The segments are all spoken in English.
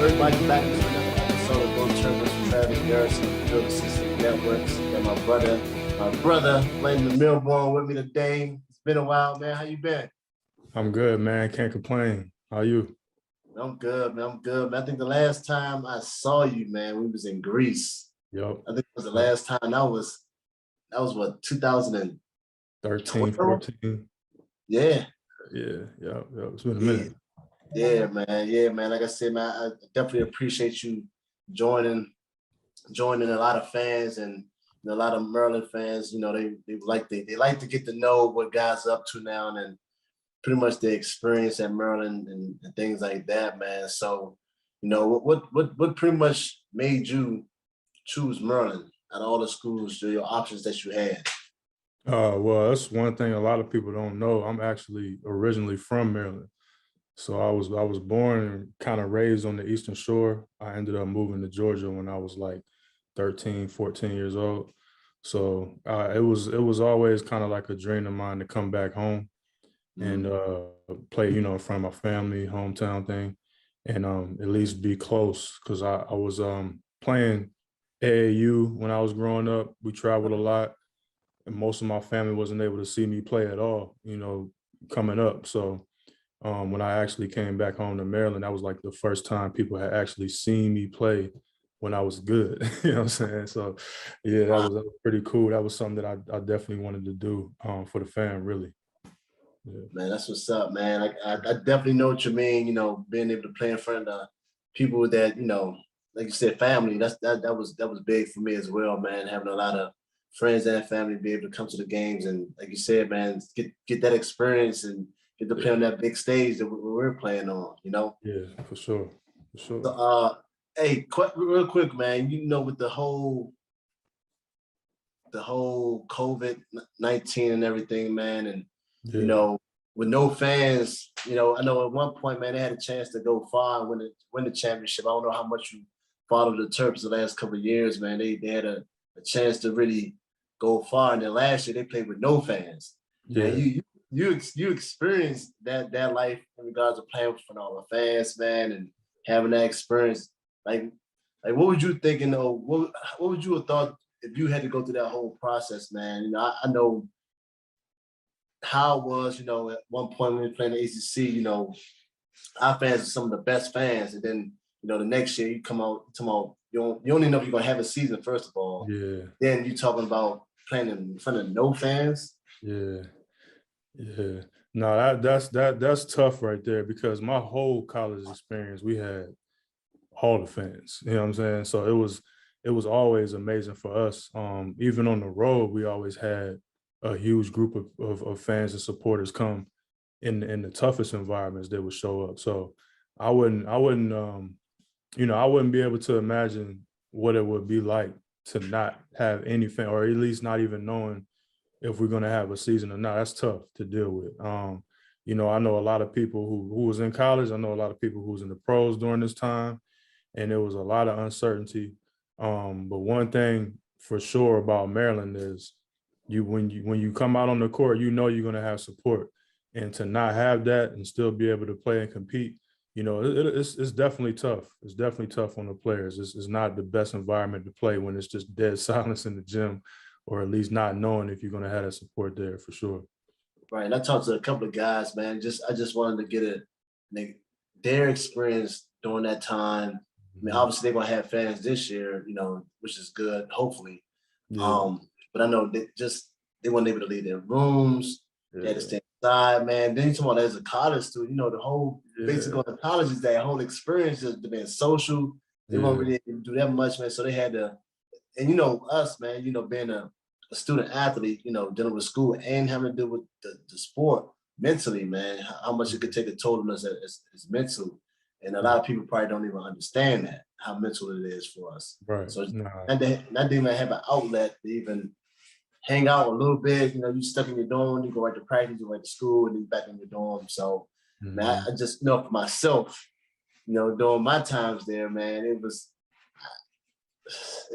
everybody back to another episode of Go Terrapins with Travis Garrison of the Field Assistant Networks. And my brother, Landon Milbourne with me today. It's been a while, man. How you been? I'm good, man. Can't complain. How you? I'm good, man. I think the last time I saw you, man, we was in Greece. Yep. I think it was the last time. That was what, 2013, 13, 14. Yeah. Yeah. It's been a minute. Yeah, man. Like I said, man, I definitely appreciate you joining a lot of fans and a lot of Maryland fans. You know, they like to get to know what guys are up to now and pretty much the experience at Maryland and things like that, man. So, you know, what pretty much made you choose Maryland out of all the schools, your options that you had? Well, that's one thing a lot of people don't know. I'm actually originally from Maryland. So I was born and kind of raised on the Eastern Shore. I ended up moving to Georgia when I was like 13, 14 years old. So it was always kind of like a dream of mine to come back home and play, in front of my family, hometown thing, and at least be close because I was playing AAU when I was growing up. We traveled a lot, and most of my family wasn't able to see me play at all, coming up. So when I actually came back home to Maryland, that was like the first time people had actually seen me play when I was good. You know what I'm saying? So yeah, that was pretty cool. That was something that I definitely wanted to do for the fan, really. Yeah. Man, that's what's up, man. I definitely know what you mean. You know, being able to play in front of the people that, like you said, family. That was big for me as well, man. Having a lot of friends and family be able to come to the games and, like you said, man, get that experience and get to play on that big stage that we're playing on. Yeah, for sure. So, hey, real quick, man. With the whole COVID-19 and everything, man, and with no fans, I know at one point, man, they had a chance to go far and win the championship. I don't know how much you followed the Terps the last couple of years, man. They had a chance to really go far, and then last year they played with no fans. Yeah, and you experienced that life in regards to playing with all the fans, man, and having that experience. Like what would you thinking? What would you have thought if you had to go through that whole process, man? I know how it was, at one point when we were playing the ACC, our fans are some of the best fans. And then, the next year you come out, you don't even know if you're going to have a season, first of all. Yeah. Then you're talking about playing in front of no fans. Yeah. No, that's tough right there because my whole college experience, we had all the fans, you know what I'm saying? So it was always amazing for us. Even on the road, we always had a huge group of fans and supporters come in the toughest environments. They would show up. So I wouldn't be able to imagine what it would be like to not have any fan, or at least not even knowing if we're going to have a season or not. That's tough to deal with. I know a lot of people who was in college. I know a lot of people who was in the pros during this time, and there was a lot of uncertainty. But one thing for sure about Maryland is when you come out on the court, you're going to have support, and to not have that and still be able to play and compete, it's definitely tough. It's definitely tough on the players. It's not the best environment to play when it's just dead silence in the gym, or at least not knowing if you're going to have that support there for sure. Right. And I talked to a couple of guys, man. I just wanted to get their experience during that time. I mean, obviously they're gonna have fans this year, which is good, hopefully. Yeah. But I know they weren't able to leave their rooms. Yeah. They had to stay inside, man. Then you talk about as a college student, the whole basic on the college is that whole experience of being social. They weren't really able to do that much, man. So they had to, and us, man, being a student athlete, dealing with school and having to deal with the sport mentally, man, how much it could take a toll on us as mental. And a lot of people probably don't even understand that, how mental it is for us. Right. So not even have an outlet to even hang out a little bit. You stuck in your dorm, you go right to practice, you go right to school, and then back in your dorm. So, man, I just know for myself, during my times there, man, it'd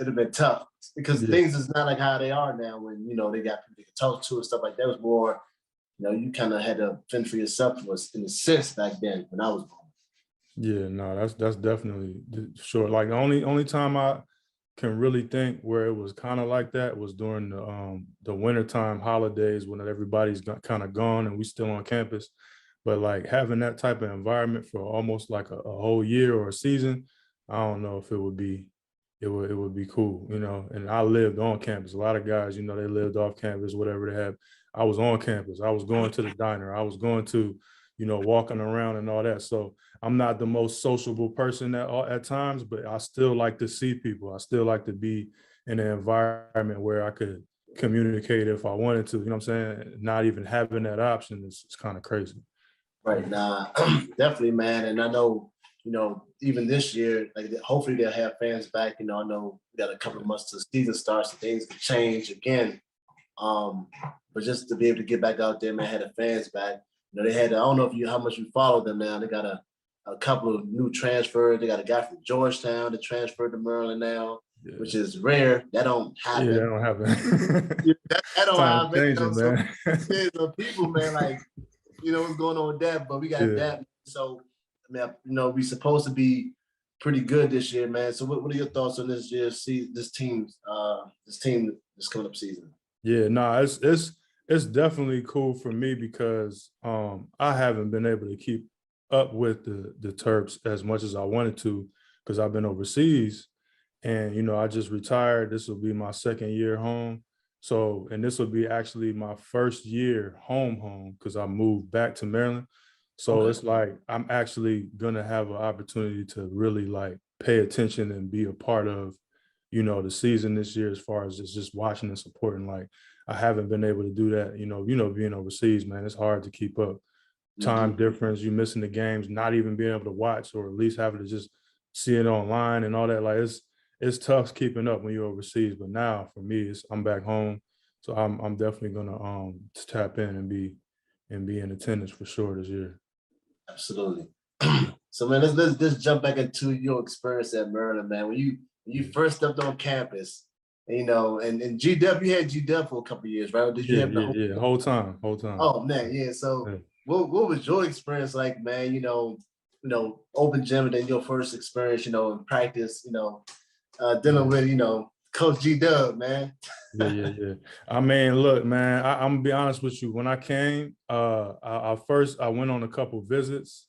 have been tough because things is not like how they are now when, they got people to talk to and stuff like that. It was more, you kind of had to fend for yourself in a sense back then when I was born. Yeah, no, that's definitely sure. Like the only time I can really think where it was kind of like that was during the wintertime holidays when everybody's kind of gone and we still on campus. But like having that type of environment for almost like a whole year or a season, I don't know if it would be cool, you know. And I lived on campus. A lot of guys, you know, they lived off campus, whatever they have. I was on campus. I was going to the diner. I was going to, you know, walking around and all that. So I'm not the most sociable person at times, but I still like to see people. I still like to be in an environment where I could communicate if I wanted to. You know what I'm saying? Not even having that option is kind of crazy. Right now, definitely, man. And I know, you know, even this year, like hopefully they'll have fans back. You know, I know we got a couple of months to the season starts, so things can change again. Um, but just to be able to get back out there, man, had the fans back. You know, they had, I don't know if you how much you follow them now. They got a couple of new transfers. They got a guy from Georgetown that transferred to Maryland now, Yeah, which is rare. That don't yeah, that happen. don't happen. Yeah, that don't Time happen. You know, changing, so man. yeah, so people, man, like, you know, what's going on with that, but we got Yeah. that. So, I mean, you know, we supposed to be pretty good this year, man. So, what are your thoughts on this year? See, this team, this coming up season. Yeah, no, it's definitely cool for me because I haven't been able to keep up with the Terps as much as I wanted to because I've been overseas. And you know, I just retired. This will be my second year home. So, and this will be actually my first year home because I moved back to Maryland. So Okay, it's like I'm actually gonna have an opportunity to really like pay attention and be a part of, you know, the season this year as far as just watching and supporting. Like I haven't been able to do that. Being overseas, man, it's hard to keep up. Time difference, you missing the games, not even being able to watch or at least having to just see it online and all that. Like it's tough keeping up when you're overseas. But now for me, I'm back home. So I'm definitely gonna tap in and be in attendance for sure this year. absolutely. So, man, let's jump back into your experience at Maryland, man. When you first stepped on campus, you know, and GW, you had GW for a couple of years, right? Or did you Yeah, have the yeah, whole? yeah. Whole time. Oh man, yeah. So, Yeah. what was your experience like, man? Open gym and then your first experience, in practice, dealing with, Coach G Dub, man. Yeah, yeah, yeah. I mean, look, man, I'm gonna be honest with you. When I came, I went on a couple visits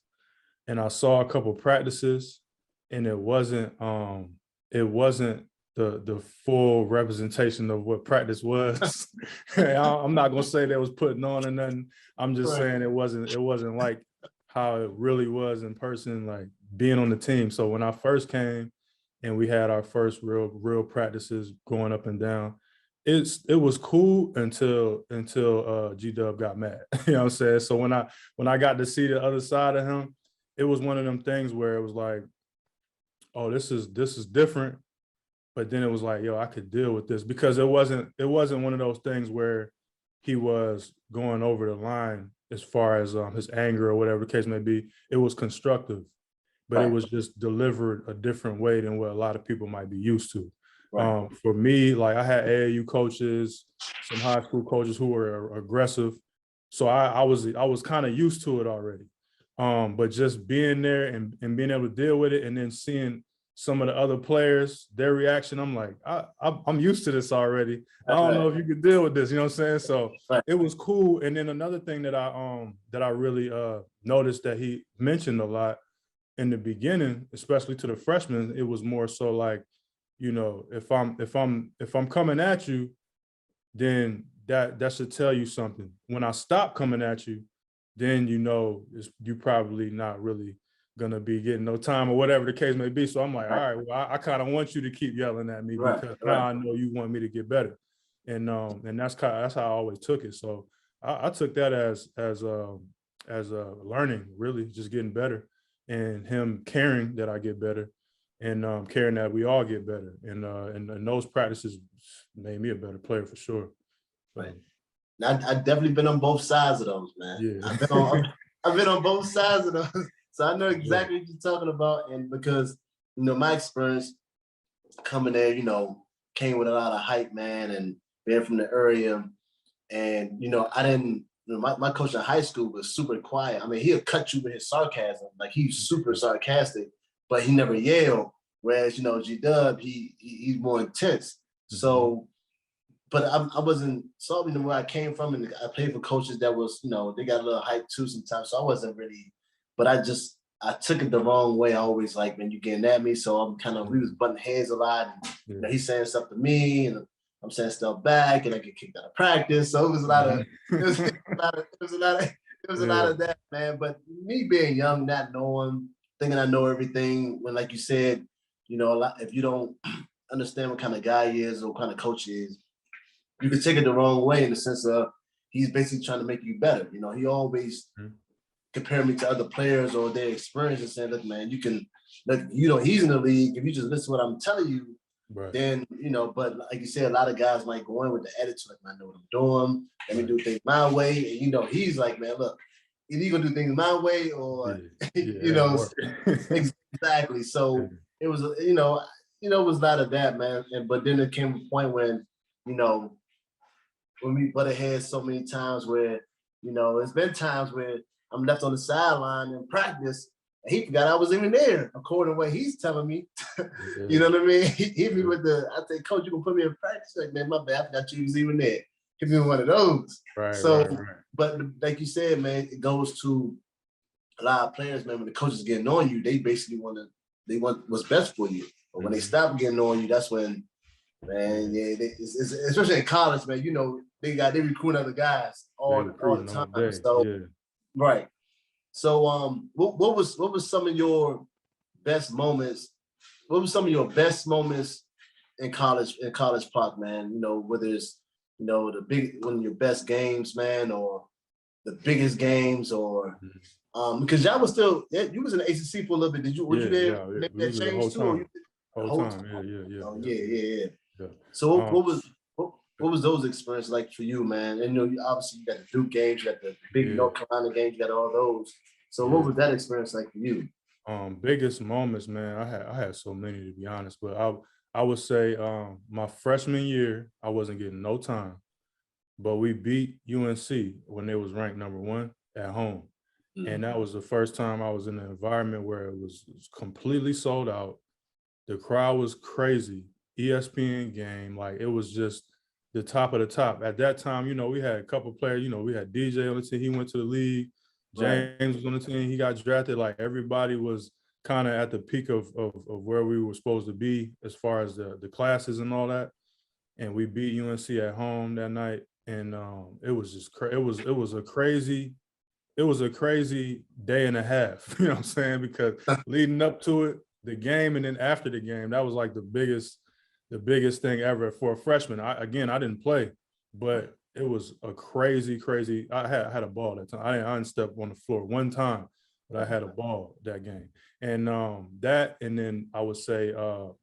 and I saw a couple practices, and it wasn't the full representation of what practice was. I'm not gonna say they was putting on or nothing. I'm just Right. saying it wasn't like how it really was in person, like being on the team. So when I first came and we had our first real practices going up and down, it was cool until G Dub got mad. You know what I'm saying? So when I got to see the other side of him, it was one of them things where it was like, oh, this is different. But then it was like, yo, I could deal with this because it wasn't one of those things where he was going over the line as far as his anger or whatever the case may be. It was constructive, but it Right. was just delivered a different way than what a lot of people might be used to. Right. For me, like I had AAU coaches, some high school coaches who were aggressive, so I was kind of used to it already. But just being there and being able to deal with it, and then seeing some of the other players, their reaction, I'm like, I'm used to this already. I don't know Right. if you could deal with this. You know what I'm saying? So Right. it was cool. And then another thing that I really noticed that he mentioned a lot in the beginning, especially to the freshmen, it was more so like, if I'm coming at you, then that should tell you something. When I stop coming at you, then you probably not really gonna be getting no time or whatever the case may be. So I'm like, all Right. right, well, I kind of want you to keep yelling at me Right. because now Right. I know you want me to get better, and that's how I always took it. So I took that as a learning, really, just getting better, and him caring that I get better, and caring that we all get better, and those practices made me a better player for sure. Right. So, Now, I definitely been on both sides of those, man. yeah. I've been on both sides of those, so I know Yeah. exactly what you're talking about. And because my experience coming there, came with a lot of hype, man, and being from the area, and I didn't my coach in high school was super quiet. I mean, he'll cut you with his sarcasm. Like, he's super sarcastic, but he never yelled. Whereas, G-Dub, he's more intense. So, but I wasn't sorry where I came from, and I played for coaches that was, they got a little hype too sometimes. So I wasn't really, but I took it the wrong way. I always like, man, you getting at me. So I'm we was butting heads a lot. And, he's saying stuff to me, and I'm saying stuff back, and I get kicked out of practice. So it was a lot of, it was a lot of that, man. But me being young, not knowing, thinking I know everything, when, like you said, a lot, if you don't understand what kind of guy he is or what kind of coach he is, you can take it the wrong way, in the sense of he's basically trying to make you better. He always compare me to other players or their experience and saying, look, man, you can, look, he's in the league. If you just listen to what I'm telling you, then, but like you said, a lot of guys might go in with the attitude, like, man, I know what I'm doing. Let me do things my way. And, he's like, man, look, either you're going to do things my way or, exactly. So it was, it was a lot of that, man. But then it came a point when, when we butted heads so many times where, it's been times where I'm left on the sideline in practice, and he forgot I was even there, according to what he's telling me. You know what I mean? He hit me with I said, Coach, you gonna put me in practice? Like, man, my bad, I forgot you was even there. Hit me with one of those. But like you said, man, it goes to a lot of players, man. When the coach is getting on you, they basically want what's best for you. But when they stop getting on you, that's when, man, especially in college, man, they recruit other guys all the time. So right. So what was some of your best moments? What were some of your best moments in College Park, man? Whether it's one of your best games, man, or the biggest games, or because y'all was you was in the ACC for a little bit. Were you there? Yeah. Make that change too? Whole time. Oh, yeah. So what was those experiences like for you, man? And obviously you got the Duke games, you got the big North Carolina games, you got all those. So what was that experience like for you? Biggest moments, man. I had so many, to be honest, but I would say my freshman year, I wasn't getting no time, but we beat UNC when they was ranked #1 at home. And that was the first time I was in an environment where it was completely sold out. The crowd was crazy. ESPN game, like, it was just the top of the top. At that time, we had a couple players, we had DJ on the team, he went to the league. James was on the team, he got drafted. Like, everybody was kind of at the peak of where we were supposed to be as far as the classes and all that. And we beat UNC at home that night. And it was just it was a crazy day and a half, you know what I'm saying? Because leading up to it, the game, and then after the game, that was like the biggest thing ever for a freshman. I didn't play, but it was a crazy. I had a ball that time. I didn't step on the floor one time, but I had a ball that game. And and then I would say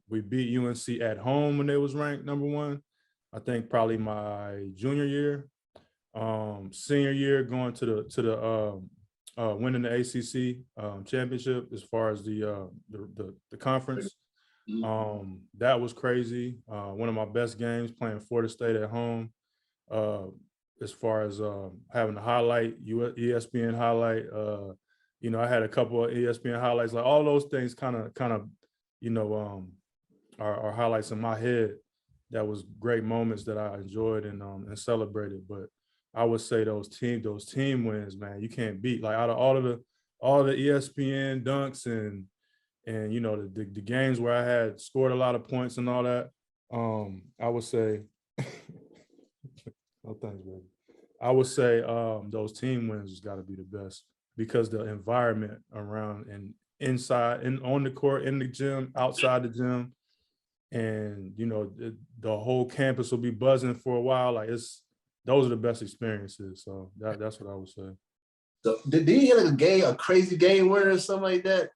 we beat UNC at home when they was ranked #1. I think probably my junior year. Senior year, going to the winning the ACC championship as far as the conference. That was crazy. One of my best games, playing Florida State at home. As far as having the highlight, ESPN highlight, I had a couple of ESPN highlights. Like, all those things kind of are highlights in my head. That was great moments that I enjoyed and celebrated. But I would say those team wins, man, you can't beat. Like, out of all the ESPN dunks and the games where I had scored a lot of points and all that, I would say, oh, thanks, baby. I would say those team wins has got to be the best, because the environment around and inside and on the court, in the gym, outside the gym, and the whole campus will be buzzing for a while. Like, those are the best experiences. So that's what I would say. So did you hit a crazy game winner or something like that?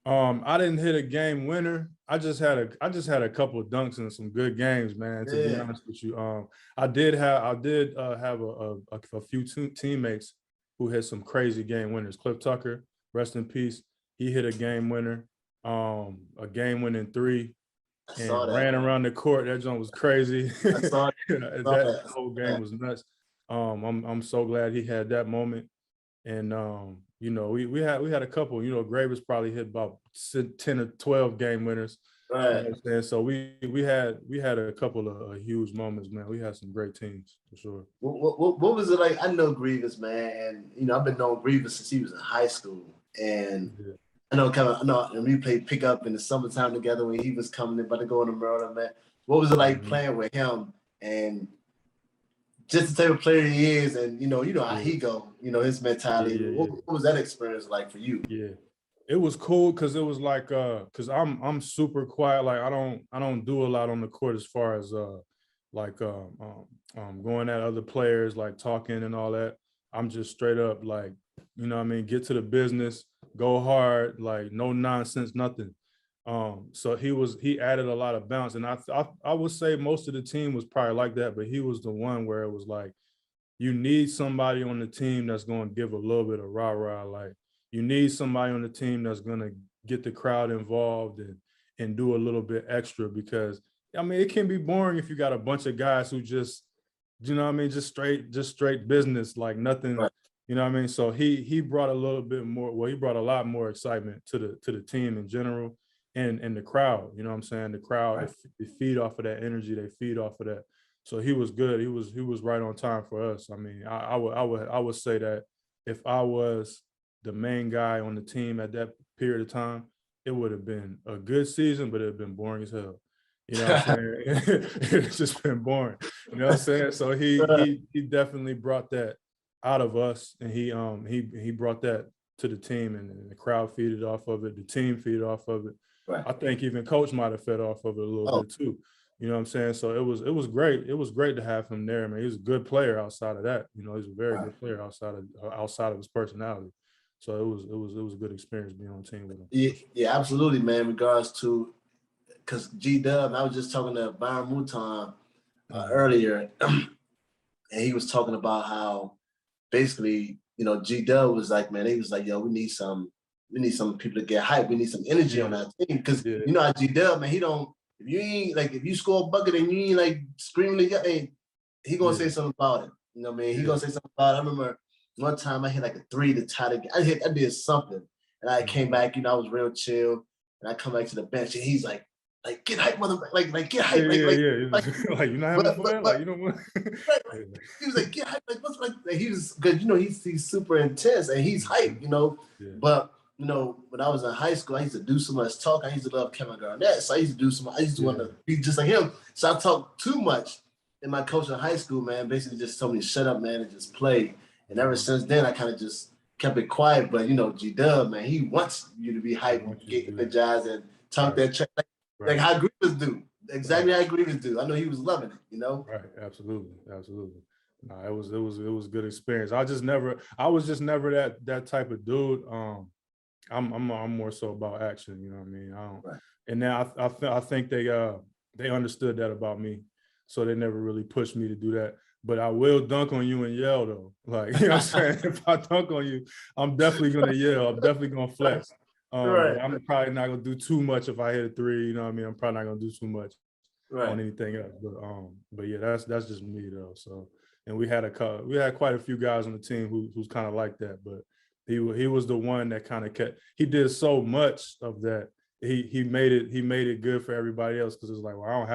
I didn't hit a game winner. I just had a couple of dunks in some good games, man. To be honest with you, I did have a few teammates who hit some crazy game winners. Cliff Tucker, rest in peace. He hit a game winner, a game-winning 3. And ran around the court. That joint was crazy. I saw that. That whole game was nuts. I'm so glad he had that moment. And you know, we had a couple, you know, Gravis probably hit about 10 or 12 game winners. You know Right. what I'm saying? So we had a couple of huge moments, man. We had some great teams for sure. What was it like? I know Grievous, man, and you know I've been knowing Grievous since he was in high school, and Yeah. I know, and we played pickup in the summertime together when he was coming in, about to go into Maryland, man. What was it like Mhm. playing with him and just the type of player he is, and you know how Yeah. he go, you know his Yeah, mentality. yeah, What, yeah. what was that experience like for you? Yeah. It was cool because it was like because I'm super quiet. Like I don't do a lot on the court as far as like going at other players, like talking and all that. I'm just straight up like, you know what I mean, get to the business, go hard, like no nonsense, nothing. So he added a lot of bounce. And I would say most of the team was probably like that, but he was the one where it was like you need somebody on the team that's going to give a little bit of rah-rah. Like you need somebody on the team that's going to get the crowd involved and do a little bit extra, because I mean, it can be boring if you got a bunch of guys who just, you know what I mean, just straight business, like nothing, Right, you know what I mean? So he brought a little bit more, well, he brought a lot more excitement to the team in general, and the crowd, you know what I'm saying? The crowd, right, they feed off of that energy, they feed off of that. So he was good. He was right on time for us. I mean, I would say that if I was the main guy on the team at that period of time, it would have been a good season, but it would have been boring as hell. You know what I'm saying? It's just been boring. You know what I'm saying? So he definitely brought that out of us, and he brought that to the team, and the crowd feeded off of it. The team feeded off of it. right. I think even coach might have fed off of it a little Oh, bit too. You know what I'm saying? So it was great. It was great to have him there, man. He was a good player outside of that. You know, he's a very right. good player outside of his personality. So it was a good experience being on the team with him. Yeah, For sure. yeah, absolutely, man. In regards to, because G Dub, I was just talking to Byron Mouton Mhm. earlier, and he was talking about how basically, you know, G Dub was like, man, he was like, yo, we need some people to get hype. We need some energy on Yeah, that team. Because yeah, you know how G Dub, man, he don't, if you ain't like, if you score a bucket and you ain't like screaming, hey, he gonna say yeah, something about it. You know what I mean? He yeah. gonna say something about it. I remember one time I hit like a three to tie the game. I did something. And I came Mhm. back, you know, I was real chill. And I come back to the bench and he's like, get hype, mother, like get Yeah, hype, yeah, yeah. like, Like you're not having fun. but Like you don't want. right, Yeah, right. He was like, yeah, like what's like he was because you know he's super intense and he's hype, mhm, you know. yeah, But you know, when I was in high school, I used to do so much talk. I used to love Kevin Garnett, so I used to do some. I used to want yeah, to be just like him. So I talked too much. And my coach in high school, man, basically just told me to shut up, man, and just play. And ever mhm. since then, I kind of just kept it quiet. But you know, G Dub, man, he wants you to be I hyped and want you to get do that. energized and talk Right, that track like right, how Grievous do. right. Exactly how Grievous do. I know he was loving it, you know. Right, absolutely, absolutely. No, it was a good experience. I was just never that type of dude. I'm more so about action. You know what I mean? I don't, Right. and now I think they understood that about me, so they never really pushed me to do that. But I will dunk on you and yell though. Like you know what I'm saying? If I dunk on you, I'm definitely gonna yell. I'm definitely gonna flex. But Right. I'm probably not gonna do too much if I hit a three. You know what I mean? I'm probably not gonna do too much on Right. anything else. But yeah, that's just me though. So, and we had quite a few guys on the team who's kind of like that. But he was the one that kind of kept. He did so much of that. He made it good for everybody else, because it's like, well, I don't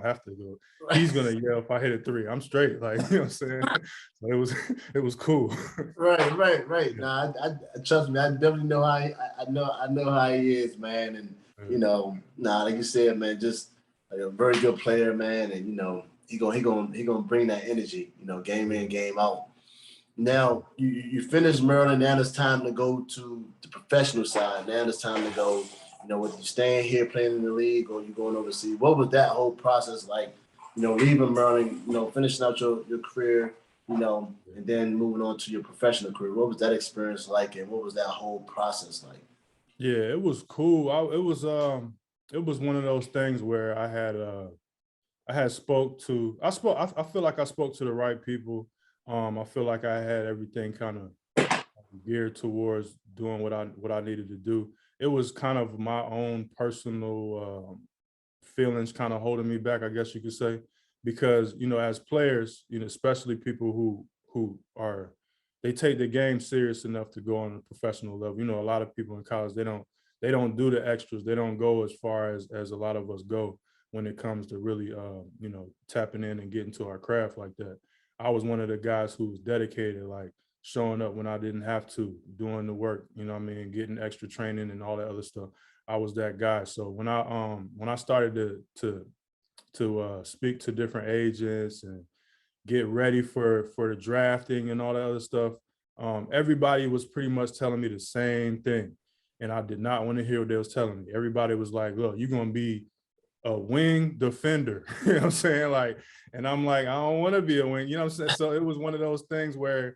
have to go. Right. He's gonna yell if I hit a three. I'm straight. Like you know what I'm saying. So it was cool. Right. Yeah. Nah, I trust me. I definitely know how I know how he is, man. And you Yeah. know, nah, like you said, man, just like a very good player, man. And you know, he gonna bring that energy, you know, game in, Yeah. game out. Now you finish Maryland. Now it's time to go to the professional side. Now it's time to go. You know, whether you staying here playing in the league or you going overseas. What was that whole process like? You know, leaving Maryland. You know, finishing out your career. You know, and then moving on to your professional career. What was that experience like, and what was that whole process like? Yeah, it was cool. It was one of those things where I had spoke to I feel like I spoke to the right people. I feel like I had everything kind of geared towards doing what I needed to do. It was kind of my own personal feelings kind of holding me back, I guess you could say, because you know, as players, you know, especially people they take the game serious enough to go on a professional level. You know, a lot of people in college, they don't do the extras. They don't go as far as a lot of us go when it comes to really, you know, tapping in and getting to our craft like that. I was one of the guys who was dedicated, like showing up when I didn't have to, doing the work, you know what I mean, getting extra training and all that other stuff. I was that guy. So when I started to speak to different agents and get ready for the drafting and all that other stuff, everybody was pretty much telling me the same thing. And I did not want to hear what they was telling me. Everybody was like, look, you're going to be a wing defender. You know what I'm saying? Like, and I'm like, I don't want to be a wing, you know what I'm saying? So it was one of those things where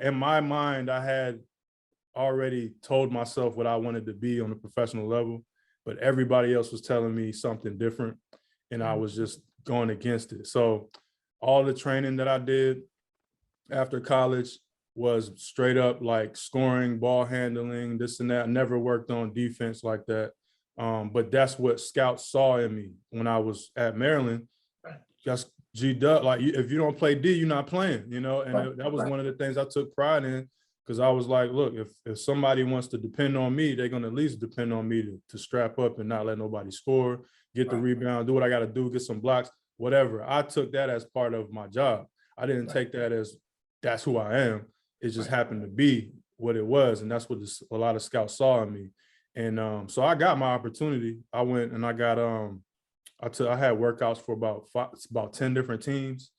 in my mind, I had already told myself what I wanted to be on a professional level, but everybody else was telling me something different. And I was just going against it. So all the training that I did after college was straight up like scoring, ball handling, this and that. I never worked on defense like that. But that's what scouts saw in me when I was at Maryland. Just G-Dub, like if you don't play D, you're not playing, you know? And that was one of the things I took pride in, because I was like, look, if somebody wants to depend on me, they're going to at least depend on me to strap up and not let nobody score, get the rebound, do what I got to do, get some blocks, whatever. I took that as part of my job. I didn't take that as that's who I am. It just happened to be what it was. And that's what a lot of scouts saw in me. And so I got my opportunity. I went and I got, I had workouts for about 10 different teams.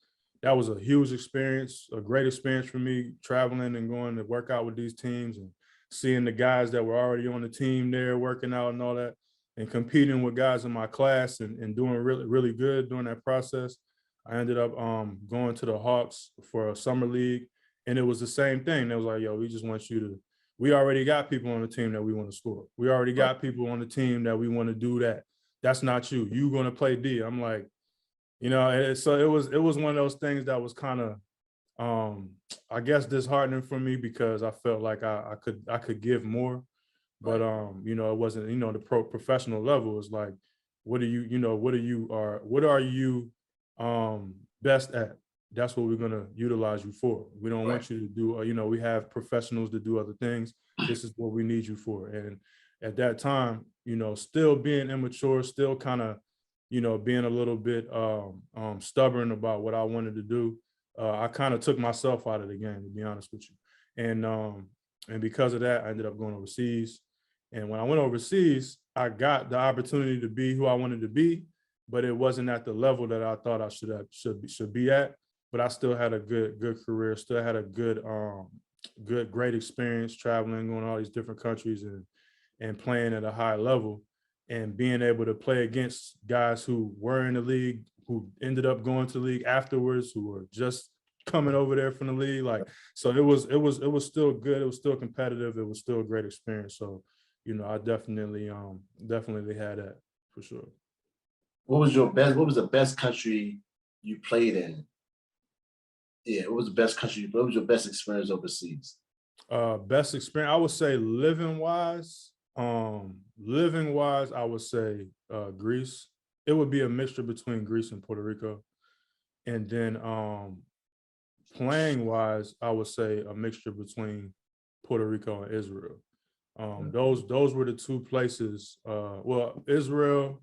That was a huge experience, a great experience for me, traveling and going to work out with these teams and seeing the guys that were already on the team there working out and all that, and competing with guys in my class and doing really, really good during that process. I ended up going to the Hawks for a summer league, and it was the same thing. They was like, yo, we just want you to, we already got people on the team that we want to score. We already got people on the team that we want to do that. That's not you. You going to play D. I'm like, you know, so it was one of those things that was kind of, I guess, disheartening for me, because I felt like I could give more, but you know, it wasn't, you know, the professional level is like, what are you best at? That's what we're gonna utilize you for. We don't want you to do, you know, we have professionals to do other things. This is what we need you for. And at that time, you know, still being immature, still kind of, you know, being a little bit stubborn about what I wanted to do, I kind of took myself out of the game, to be honest with you. And because of that, I ended up going overseas. And when I went overseas, I got the opportunity to be who I wanted to be, but it wasn't at the level that I thought I should be at. But I still had a good career, still had a great experience traveling, going to all these different countries and playing at a high level, and being able to play against guys who were in the league, who ended up going to the league afterwards, who were just coming over there from the league. Like, so it was still good. It was still competitive. It was still a great experience. So, you know, I definitely had that for sure. What was the best country you played in? Yeah, what was the best country? What was your best experience overseas? Best experience, I would say living wise, I would say Greece. It would be a mixture between Greece and Puerto Rico. And then playing wise, I would say a mixture between Puerto Rico and Israel. Those were the two places. Well, Israel,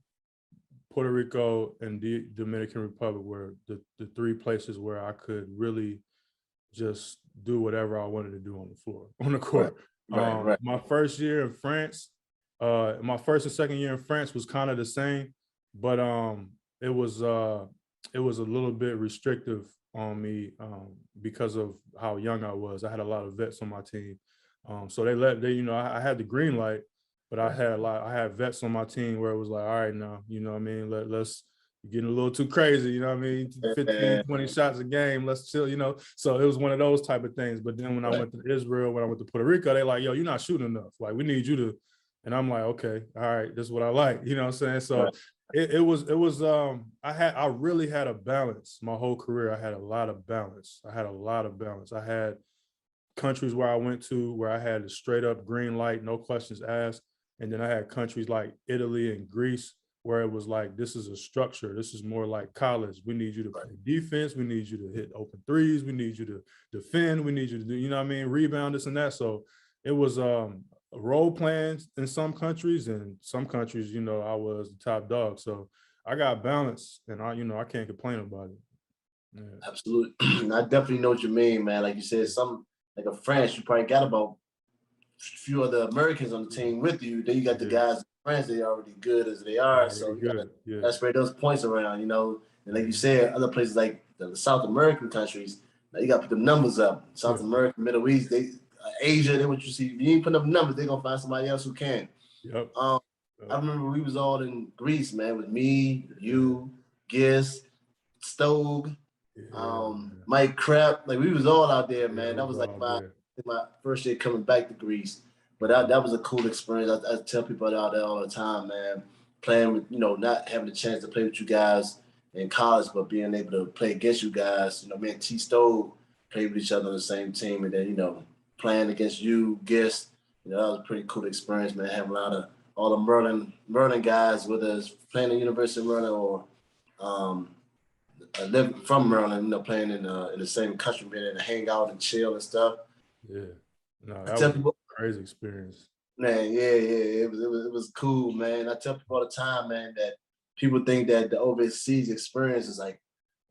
Puerto Rico, and the Dominican Republic were the three places where I could really just do whatever I wanted to do on the floor, on the court. Right. My first year in France, my first and second year in France was kind of the same, but it was a little bit restrictive on me because of how young I was. I had a lot of vets on my team, so you know, I had the green light, but I had vets on my team where it was like, all right, now, you know what I mean, let's getting a little too crazy, you know what I mean, 15, 20 shots a game, let's chill, you know. So it was one of those type of things. But then when I went to Israel, when I went to Puerto Rico, they like, yo, you're not shooting enough, like we need you to. And I'm like, okay, all right, this is what I like, you know what I'm saying? So I really had a balance my whole career. I had a lot of balance. I had countries where I went to where I had a straight up green light, no questions asked. And then I had countries like Italy and Greece where it was like, this is a structure. This is more like college. We need you to play defense. We need you to hit open threes. We need you to defend. We need you to do, you know what I mean, rebound, this and that. So it was role playing in some countries, and some countries, you know, I was the top dog. So I got balance, and I can't complain about it. Yeah. Absolutely. I definitely know what you mean, man. Like you said, some like a France, you probably got about few other Americans on the team with you. Then you got the guys in France, they already good as they are. So you gotta spread those points around, you know. And like you said, other places like the South American countries, now you gotta put the numbers up. South America, Middle East, Asia, they what you see. If you ain't putting up numbers, they're gonna find somebody else who can. Yep. I remember we was all in Greece, man, with me, you, Gis, Stogue, Mike Crap. Like we was all out there, man. That was like my first year coming back to Greece. But that was a cool experience. I tell people out there all the time, man, playing with, you know, not having the chance to play with you guys in college, but being able to play against you guys. You know, me and T Stowe played with each other on the same team, and then, you know, playing against you, Gist, you know, that was a pretty cool experience, man. Having a lot of all the Merlin guys with us playing at University of Merlin or living from Maryland, you know, playing in the same country, being able to hang out and chill and stuff. Yeah, no, that was a crazy experience. Man, yeah, it was cool, man. I tell people all the time, man, that people think that the overseas experience is like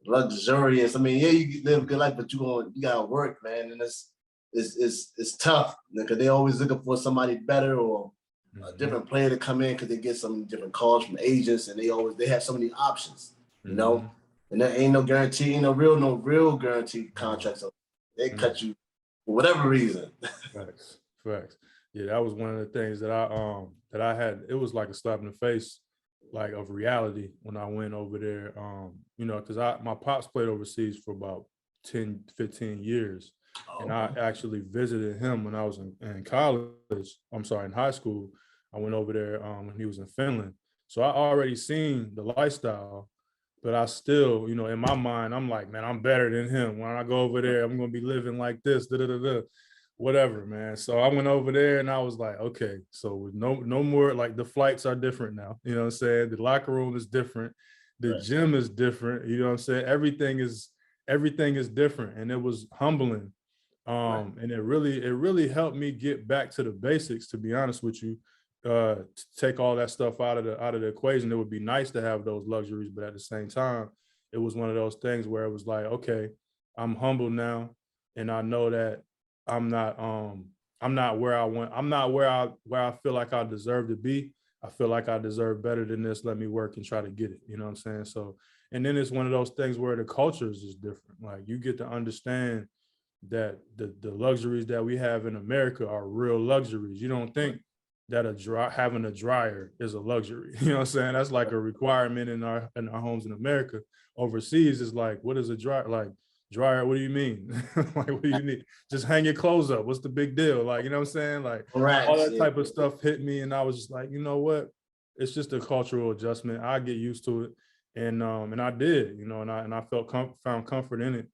luxurious. I mean, yeah, you live a good life, but you gotta work, man, and it's tough because they always looking for somebody better or a different player to come in because they get some different calls from agents, and they have so many options, you know. And there ain't no guarantee, no real guaranteed contracts. So they cut you for whatever reason. Facts. Yeah, that was one of the things that I had. It was like a slap in the face, like of reality when I went over there. You know, because my pops played overseas for about 10, 15 years. And I actually visited him when I was in college. I'm sorry, in high school. I went over there when he was in Finland. So I already seen the lifestyle. But I still, you know, in my mind, I'm like, man, I'm better than him. When I go over there, I'm going to be living like this, whatever, man. So I went over there and I was like, okay, so with no more, like the flights are different now. You know what I'm saying? The locker room is different. The gym is different. You know what I'm saying? Everything is different. And it was humbling. And it really helped me get back to the basics, to be honest with you. To take all that stuff out of the equation. It would be nice to have those luxuries, but at the same time, it was one of those things where it was like, okay, I'm humble now, and I know that I'm not where I want. I'm not where I feel like I deserve to be. I feel like I deserve better than this. Let me work and try to get it. You know what I'm saying? So, and then it's one of those things where the culture is just different. Like you get to understand that the luxuries that we have in America are real luxuries. You don't think that having a dryer is a luxury. You know what I'm saying? That's like a requirement in our homes in America. Overseas is like, what is a dryer? Like, dryer, what do you mean? Like, what do you need? Just hang your clothes up. What's the big deal? Like, you know what I'm saying? Like all that type of stuff hit me, and I was just like, you know what? It's just a cultural adjustment. I get used to it. And I did, you know, and I found comfort in it.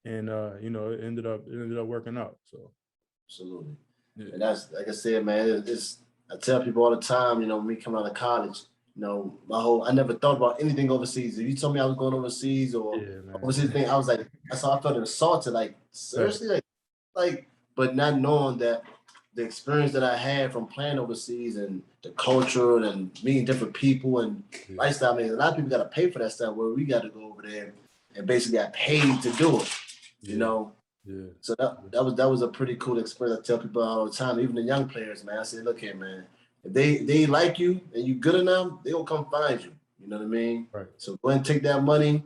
And you know, it ended up working out. So absolutely. Yeah. And that's, like I said, man, I tell people all the time, you know, me coming out of college, you know, I never thought about anything overseas. If you told me I was going overseas or overseas thing, I was like, I felt insulted, like, seriously? Like, but not knowing that the experience that I had from playing overseas and the culture and meeting different people and lifestyle, I mean, a lot of people got to pay for that stuff where we got to go over there and basically got paid to do it, you know? Yeah. So that was a pretty cool experience. I tell people all the time, even the young players, man. I say, look here, man. If they like you and you good enough, they will come find you. You know what I mean? Right. So go ahead and take that money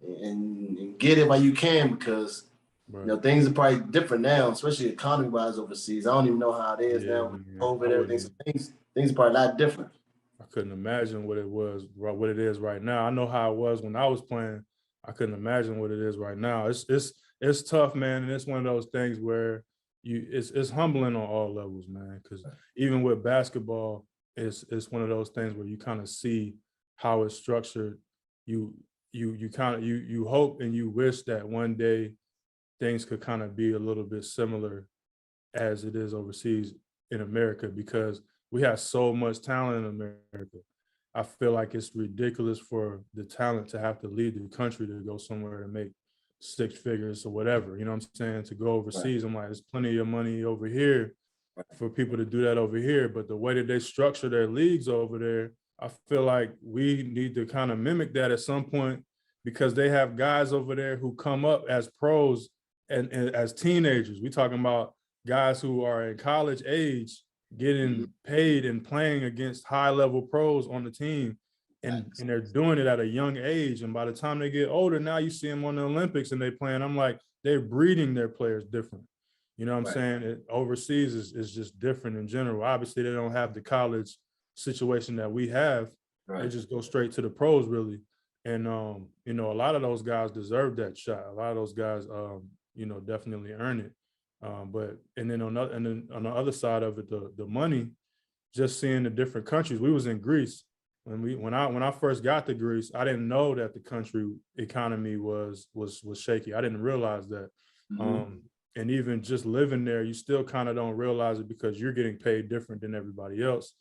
and get it while you can, because you know things are probably different now, especially economy wise overseas. I don't even know how it is now with COVID and everything. So things are probably a lot different. I couldn't imagine what it is right now. I know how it was when I was playing. I couldn't imagine what it is right now. It's tough, man, and it's one of those things where it's humbling on all levels, man. Because even with basketball, it's one of those things where you kind of see how it's structured. You hope and you wish that one day things could kind of be a little bit similar as it is overseas in America, because we have so much talent in America. I feel like it's ridiculous for the talent to have to leave the country to go somewhere and make six figures or whatever, you know what I'm saying, to go overseas. I'm like, there's plenty of money over here for people to do that over here. But the way that they structure their leagues over there, I feel like we need to kind of mimic that at some point, because they have guys over there who come up as pros and as teenagers. We talking about guys who are in college age getting paid and playing against high level pros on the team. And they're doing it at a young age. And by the time they get older, now you see them on the Olympics and they playing. I'm like, they're breeding their players different. You know what I'm saying? Overseas is just different in general. Obviously, they don't have the college situation that we have. They just go straight to the pros, really. And, you know, a lot of those guys deserve that shot. A lot of those guys, you know, definitely earn it. And then on the other side of it, the money, just seeing the different countries. We was in Greece. When I first got to Greece, I didn't know that the country economy was shaky. I didn't realize that. And even just living there, you still kind of don't realize it because you're getting paid different than everybody else.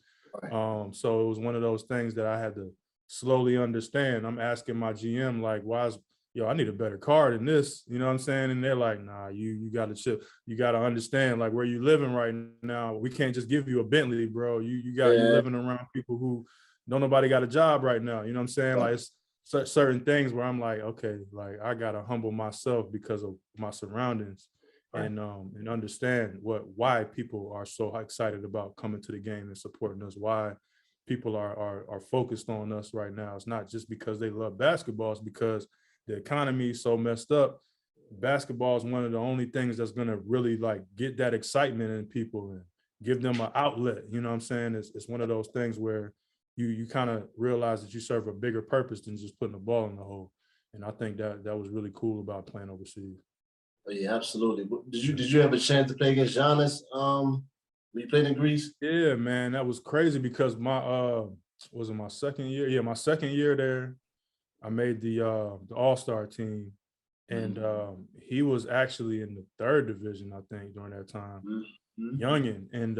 So it was one of those things that I had to slowly understand. I'm asking my GM, like, I need a better car than this, you know what I'm saying? And they're like, nah, you got to chill. You got to understand, like, where you living right now. We can't just give you a Bentley, bro. You living around people who don't nobody got a job right now. You know what I'm saying? Like, it's certain things where I'm like, okay, like, I got to humble myself because of my surroundings. And understand why people are so excited about coming to the game and supporting us, why people are focused on us right now. It's not just because they love basketball, it's because the economy is so messed up. Basketball is one of the only things that's going to really like get that excitement in people and give them an outlet. You know what I'm saying? It's one of those things where you kind of realize that you serve a bigger purpose than just putting the ball in the hole. And I think that was really cool about playing overseas. Oh, yeah, absolutely. Did you have a chance to play against Giannis when you played in Greece? Yeah, man, that was crazy because my was it my second year? Yeah, my second year there, I made the All-Star team, and he was actually in the third division, I think, during that time, youngin. And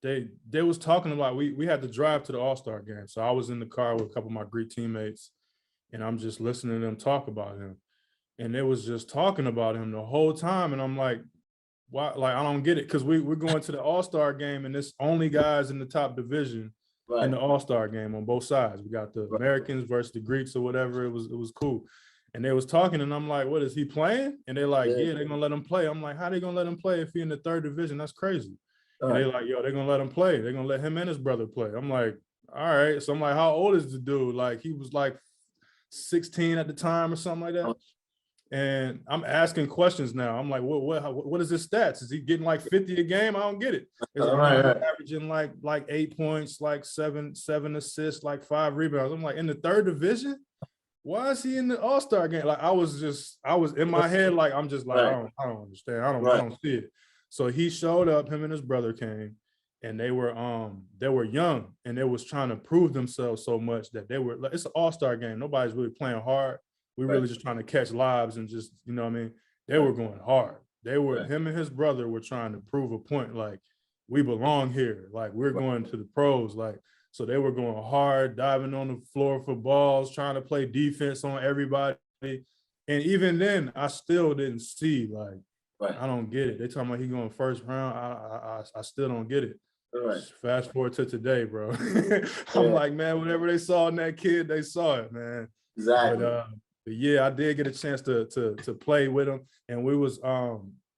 they was talking about we had to drive to the All-Star game, so I was in the car with a couple of my Greek teammates, and I'm just listening to them talk about him. And they was just talking about him the whole time. And I'm like, why? Like, I don't get it. Cause we're going to the All-Star game and it's only guys in the top division in the All-Star game on both sides. We got the Americans versus the Greeks or whatever. It was cool. And they was talking and I'm like, what, is he playing? And they're like, yeah, they're gonna let him play. I'm like, how they gonna let him play if he in the third division? That's crazy. And they're like, yo, they're gonna let him play. They're gonna let him and his brother play. I'm like, all right. So I'm like, how old is the dude? Like, he was like 16 at the time or something like that. And I'm asking questions now. I'm like, what is his stats? Is he getting like 50 a game? I don't get it. Is averaging like 8 points, like seven assists, like 5 rebounds. I'm like, in the third division? Why is he in the All-Star game? Like, I was in my head, like, I'm just like, I don't understand. I don't see it. So he showed up, him and his brother came, and they were young and they was trying to prove themselves so much that it's an All-Star game. Nobody's really playing hard. We really just trying to catch lives and just, you know what I mean? They were going hard. Him and his brother were trying to prove a point, like, we belong here. Like, we're going to the pros. Like, so they were going hard, diving on the floor for balls, trying to play defense on everybody. And even then, I still didn't see, like, I don't get it. They talking about he going first round. I still don't get it. Fast forward to today, bro. I'm like, man, whatever they saw in that kid, they saw it, man. Exactly. But yeah, I did get a chance to play with them, and we was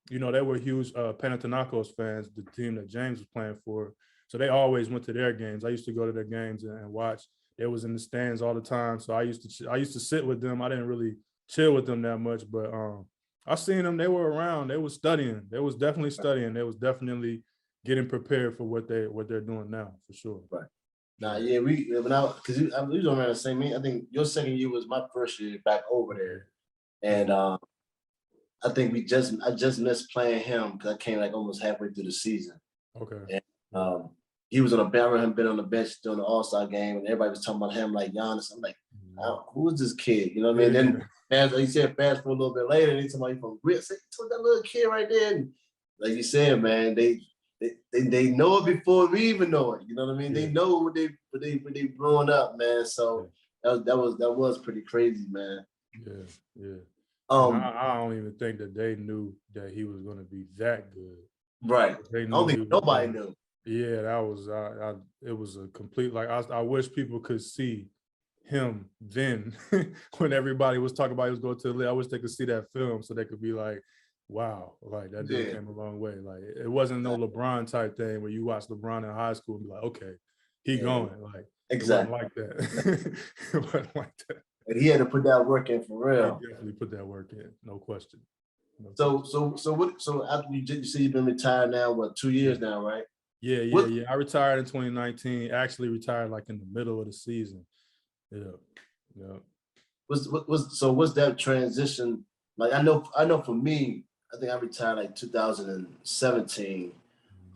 you know, they were huge Panathinaikos fans, the team that James was playing for. So they always went to their games. I used to go to their games and watch. They was in the stands all the time. So I used to sit with them. I didn't really chill with them that much, but I seen them. They were around. They was studying. They was definitely studying. They was definitely getting prepared for what they're doing now, for sure. Nah, yeah, we was around the same. I think your second year was my first year back over there, and I think I just missed playing him because I came like almost halfway through the season. Okay. And he was on a bench. Him been on the bench during the All-Star game, and everybody was talking about him like Giannis. I'm like, who is this kid? You know what I mean? Then he said fast forward a little bit later, and he told me from Greece. I said, took that little kid right there. And like you said, man, they they know it before we even know it. You know what I mean? Yeah. They know what they growing up, man. So that was pretty crazy, man. Yeah. And Um, I don't even think that they knew that he was going to be that good. right. They I knew don't he think was nobody going. knew. Yeah, that was it was a complete like I wish people could see him then when everybody was talking about he was going to the league. I wish they could see that film so they could be like, wow, like that dude came a long way. Like it wasn't no LeBron type thing where you watch LeBron in high school and be like, okay, he going. Like exactly. It wasn't like that. It wasn't like that. And he had to put that work in for real. He definitely put that work in, no question. So after you say you've been retired now, what, 2 years now, right? Yeah. I retired in 2019. Actually retired like in the middle of the season. Yeah. What's that transition like? I know for me, I think I retired like 2017.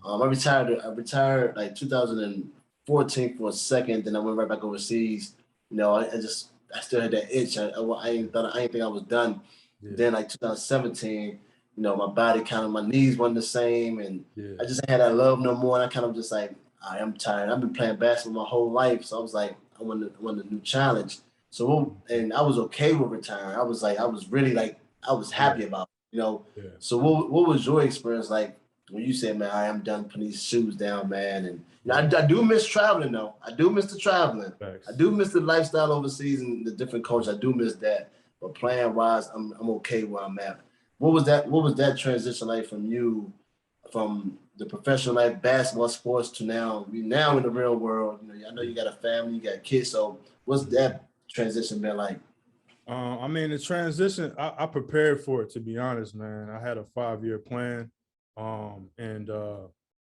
I retired like 2014 for a second, then I went right back overseas. You know, I still had that itch. I ain't think I was done. Yeah. Then like 2017, you know, my body my knees weren't the same, and I just ain't had that love no more. And I kind of just like, I'm tired. I've been playing basketball my whole life, so I was like, I want a new challenge. So, and I was okay with retiring. I was really like, I was happy about it, you know. Yeah. So what was your experience like when you said, man, I am done putting these shoes down, man? And you know, I do miss traveling though. I do miss the traveling. Thanks. I do miss the lifestyle overseas and the different cultures. I do miss that. But playing wise, I'm okay where I'm at. What was that transition like from you, from the professional life, basketball, sports, to now in the real world? You know, I know you got a family, you got kids. So what's that transition been like? I mean, the transition, I prepared for it, to be honest, man. I had a 5-year plan.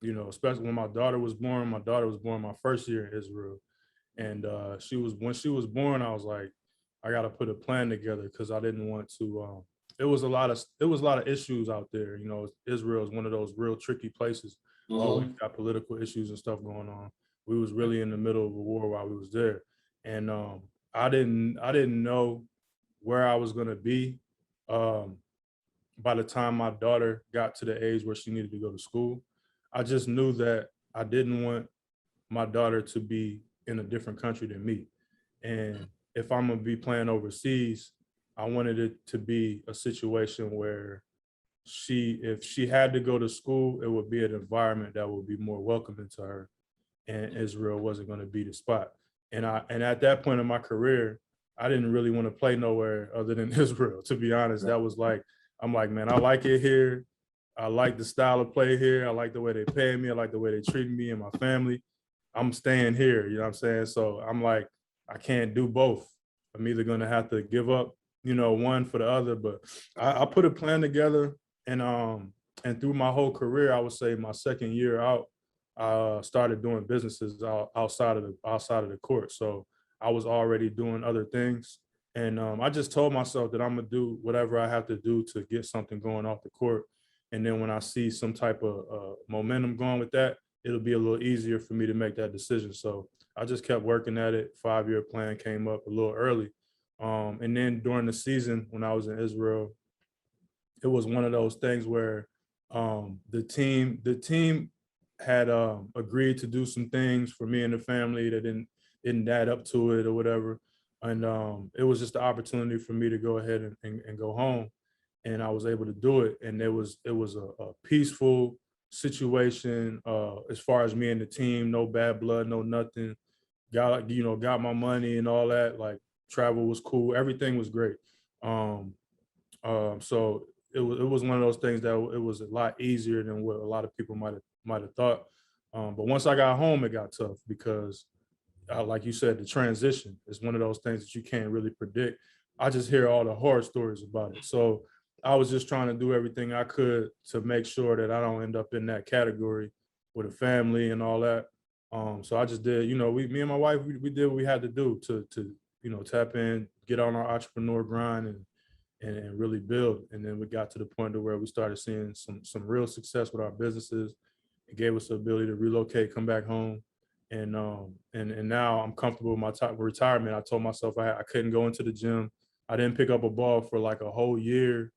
You know, especially when my daughter was born my first year in Israel. And when she was born, I was like, I got to put a plan together because I didn't want to. It was a lot of issues out there. You know, Israel is one of those real tricky places. Always got political issues and stuff going on. We was really in the middle of a war while we was there, and I didn't know where I was gonna be by the time my daughter got to the age where she needed to go to school. I just knew that I didn't want my daughter to be in a different country than me. And if I'm gonna be playing overseas, I wanted it to be a situation where if she had to go to school, it would be an environment that would be more welcoming to her. And Israel wasn't going to be the spot. And at that point in my career, I didn't really want to play nowhere other than Israel, to be honest. That was like, I'm like, man, I like it here. I like the style of play here. I like the way they pay me. I like the way they treat me and my family. I'm staying here, you know what I'm saying? So I'm like, I can't do both. I'm either going to have to give up, you know, one for the other. But I put a plan together, and through my whole career, I would say my second year out, I started doing businesses outside of the court. So I was already doing other things. And I just told myself that I'm going to do whatever I have to do to get something going off the court. And then when I see some type of momentum going with that, it'll be a little easier for me to make that decision. So I just kept working at it. 5-year plan came up a little early. And then during the season, when I was in Israel, it was one of those things where the team had agreed to do some things for me and the family that didn't add up to it or whatever. And it was just the opportunity for me to go ahead and go home. And I was able to do it. And it was a peaceful situation as far as me and the team, no bad blood, no nothing. Got my money and all that. Like, travel was cool. Everything was great. So it was one of those things that it was a lot easier than what a lot of people might have thought. But once I got home, it got tough because, like you said, the transition is one of those things that you can't really predict. I just hear all the horror stories about it. So I was just trying to do everything I could to make sure that I don't end up in that category with a family and all that. So I just did, me and my wife, we did what we had to do to tap in, get on our entrepreneur grind and really build. And then we got to the point where we started seeing some real success with our businesses. It gave us the ability to relocate, come back home. And now I'm comfortable with my retirement. I told myself I couldn't go into the gym. I didn't pick up a ball for like a whole year.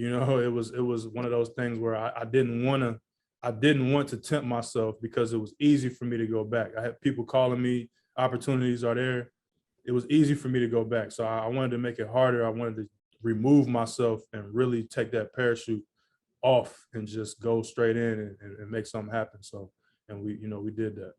It was one of those things where I didn't want to I didn't want to tempt myself because it was easy for me to go back. I had people calling me, opportunities are there. It was easy for me to go back. So I wanted to make it harder. I wanted to remove myself and really take that parachute off and just go straight in and make something happen. So, and we did that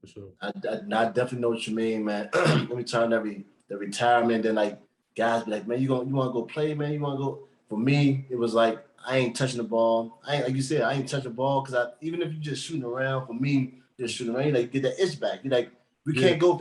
for sure. I definitely know what you mean, man. Let me turn the retirement. Then like guys be like, man, you want to go play, man? You want to go? For me, it was like I ain't touching the ball. I ain't, like you said, I ain't touching the ball because even if you just shooting around, for me, just shooting around, you like get that itch back. You like we can't go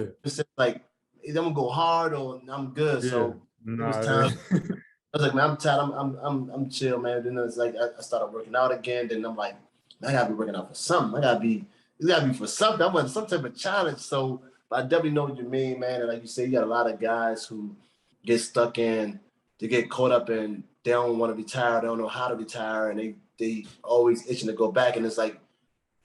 like I'm gonna go hard or I'm good. Yeah. So it was time. I was like, man, I'm tired. I'm chill, man. Then it's like I started working out again. Then I'm like, man, I gotta be working out for something. It's gotta be for something. I want some type of challenge. So I definitely know what you mean, man. And like you say, you got a lot of guys who get stuck in, they get caught up in, they don't want to retire, they don't know how to retire, and they always itching to go back. And it's like,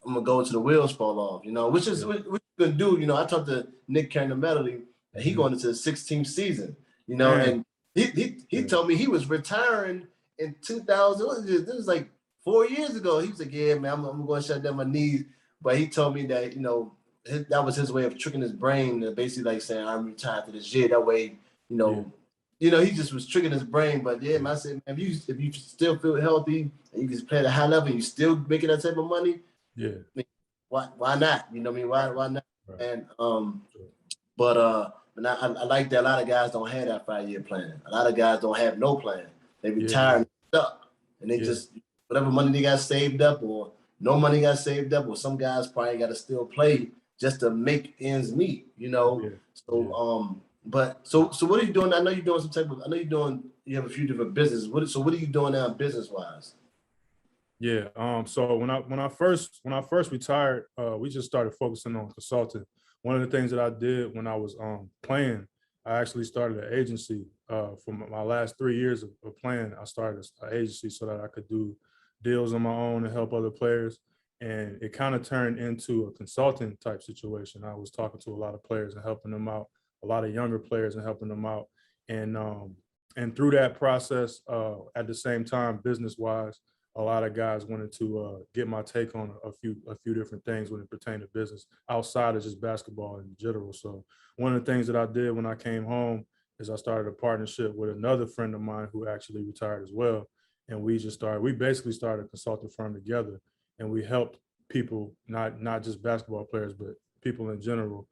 I'm gonna go until the wheels fall off, which is what you can do. I talked to Nick Carnamelli, and he going into the 16th season, and he told me he was retiring in 2000. This was like 4 years ago. He was like, yeah, man, I'm going to shut down my knees. But he told me that, that was his way of tricking his brain, basically like saying, I'm retired to this year. That way, he just was tricking his brain. But yeah, man, I said, man, if you still feel healthy and you can play at a high level and you still making that type of money, yeah, why not? You know what I mean? Why not? Right. And but I like that a lot of guys don't have that 5-year plan. A lot of guys don't have no plan. They retire and stuck, and they just whatever money they got saved up or no money got saved up, or some guys probably got to still play just to make ends meet. So so what are you doing? I know you're doing some type of. I know you have a few different businesses. What are you doing now business wise? Yeah. So when I first retired, we just started focusing on consulting. One of the things that I did when I was playing, I actually started an agency. For my last 3 years of playing, I started an agency so that I could do deals on my own and help other players. And it kind of turned into a consulting type situation. I was talking to a lot of players and helping them out, a lot of younger players and helping them out. And through that process, at the same time, business wise, a lot of guys wanted to get my take on a few different things when it pertained to business outside of just basketball in general. So one of the things that I did when I came home is I started a partnership with another friend of mine who actually retired as well. And we basically started a consulting firm together, and we helped people, not just basketball players, but people in general,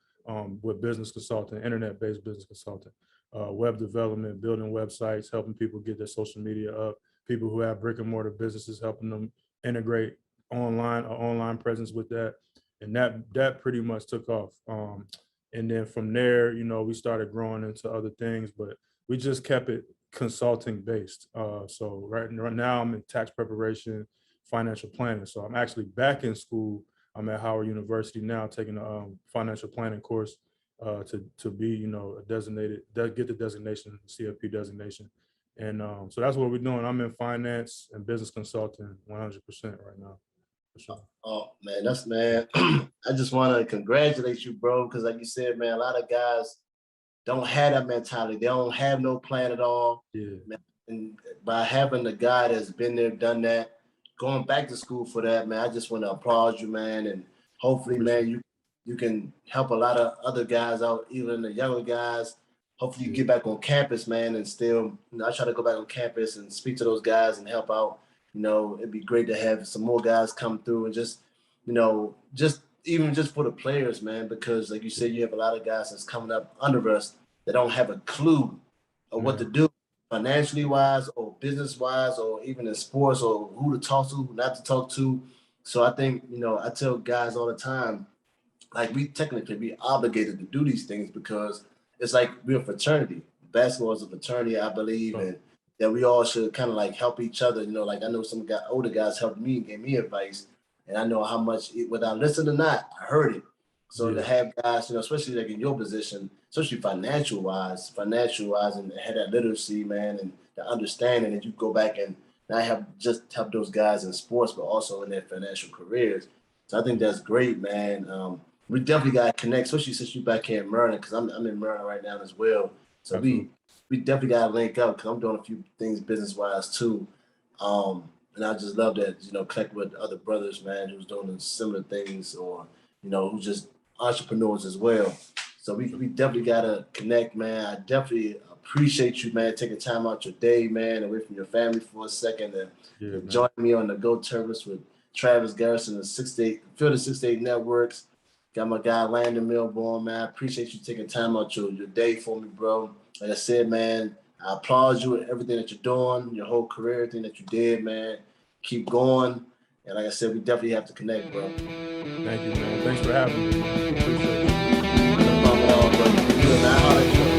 with business consulting, internet-based business consulting, web development, building websites, helping people get their social media up, people who have brick and mortar businesses, helping them integrate online presence with that. And that pretty much took off. And then from there, we started growing into other things, but we just kept it consulting based. So right now I'm in tax preparation, financial planning. So I'm actually back in school. I'm at Howard University now taking a financial planning course to be, a designated, get the designation, CFP designation. And so that's what we're doing. I'm in finance and business consulting 100% right now. For sure. Oh man, I just want to congratulate you, bro, because like you said, man, a lot of guys don't have that mentality. They don't have no plan at all. Yeah. Man. And by having a guy that's been there, done that, going back to school for that, man, I just want to applaud you, man. And hopefully, man, you can help a lot of other guys out, even the younger guys. Hopefully you get back on campus, man, and still, I try to go back on campus and speak to those guys and help out. It'd be great to have some more guys come through and just even for the players, man, because like you said, you have a lot of guys that's coming up under us that don't have a clue of what to do financially wise or business wise or even in sports or who to talk to, who not to talk to. So I think, I tell guys all the time, like we technically be obligated to do these things because it's like we're a fraternity. Basketball is a fraternity, I believe, and that we all should kind of like help each other. Like I know some older guys helped me and gave me advice, and I know how much, whether I listened or not, I heard it. So to have guys, especially like in your position, especially financial wise, and have that literacy, man, and the understanding that you go back and not have just help those guys in sports, but also in their financial careers. So I think that's great, man. We definitely got to connect, especially since you're back here in Maryland, because I'm in Maryland right now as well. So we definitely got to link up because I'm doing a few things business-wise too. And And I just love that, connect with other brothers, man, who's doing similar things or, who just entrepreneurs as well. So we definitely got to connect, man. I definitely appreciate you, man, taking time out your day, man, away from your family for a second and join me on the Go Terrapins with Travis Garrison and Field of 68 Networks. Got my guy Landon Milbourne, man. I appreciate you taking time out your day for me, bro. Like I said, man, I applaud you with everything that you're doing, your whole career, everything that you did, man. Keep going. And like I said, we definitely have to connect, bro. Thank you, man. Thanks for having me. Appreciate it. No problem at all, bro. You and I are